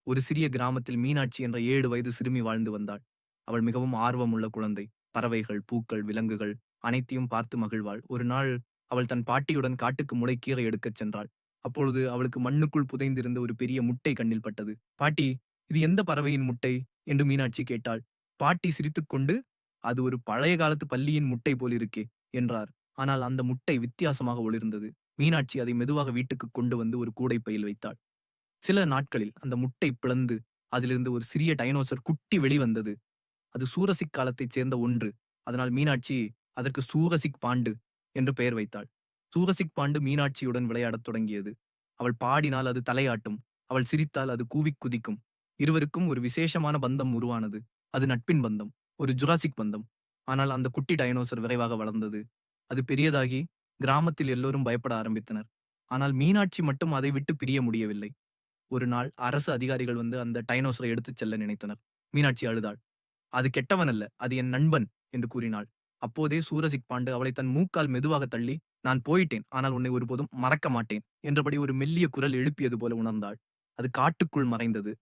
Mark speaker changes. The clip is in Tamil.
Speaker 1: ஒரு சிறிய கிராமத்தில் மீனாட்சி என்ற 7 வயது சிறுமி வாழ்ந்து வந்தாள். அவள் மிகவும் ஆர்வமுள்ள குழந்தை. பறவைகள், பூக்கள், விலங்குகள் அனைத்தையும் பார்த்து மகிழ்வாள். ஒரு நாள் அவள் தன் பாட்டியுடன் காட்டுக்கு முளைக்கீரை எடுக்கச் சென்றாள். அப்பொழுது அவளுக்கு மண்ணுக்குள் புதைந்திருந்த ஒரு பெரிய முட்டை கண்ணில் பட்டது. "பாட்டி, இது எந்த பறவையின் முட்டை?" என்று மீனாட்சி கேட்டாள். பாட்டி சிரித்துக்கொண்டு, "அது ஒரு பழைய காலத்து பல்லியின் முட்டை போலிருக்கே" என்றார். ஆனால் அந்த முட்டை வித்தியாசமாக ஒளிர்ந்தது. மீனாட்சி அதை மெதுவாக வீட்டுக்கு கொண்டு வந்து ஒரு கூடைப்பையில் வைத்தாள். சில நாட்களில் அந்த முட்டை பிளந்து அதிலிருந்து ஒரு சிறிய டைனோசர் குட்டி வெளிவந்தது. அது சூரசிக் காலத்தைச் சேர்ந்த ஒன்று. அதனால் மீனாட்சி அதற்கு சூரசிக் பாண்டு என்று பெயர் வைத்தாள். சூரசிக் பாண்டு மீனாட்சியுடன் விளையாடத் தொடங்கியது. அவள் பாடினால் அது தலையாட்டும். அவள் சிரித்தால் அது கூவிக் குதிக்கும். இருவருக்கும் ஒரு விசேஷமான பந்தம் உருவானது. அது நட்பின் பந்தம். ஒரு ஜுராசிக் பந்தம். ஆனால் அந்த குட்டி டைனோசர் விரைவாக வளர்ந்தது. அது பெரியதாகி கிராமத்தில் எல்லோரும் பயப்பட ஆரம்பித்தனர். ஆனால் மீனாட்சி மட்டும் அதை விட்டு பிரிய முடியவில்லை. ஒரு நாள் அரசு அதிகாரிகள் வந்து அந்த டைனோசரை எடுத்துச் செல்ல நினைத்தனர். மீனாட்சி அழுதாள். "அது கெட்டவன் அல்ல. அது என் நண்பன்" என்று கூறினாள். அப்போதே சூரசிக் பாண்டு அவளை தன் மூக்கால் மெதுவாக தள்ளி, "நான் போயிட்டேன். ஆனால் உன்னை ஒருபோதும் மறக்க மாட்டேன்" என்றபடி ஒரு மெல்லிய குரல் எழுப்பியது போல உணர்ந்தாள். அது காட்டுக்குள் மறைந்தது.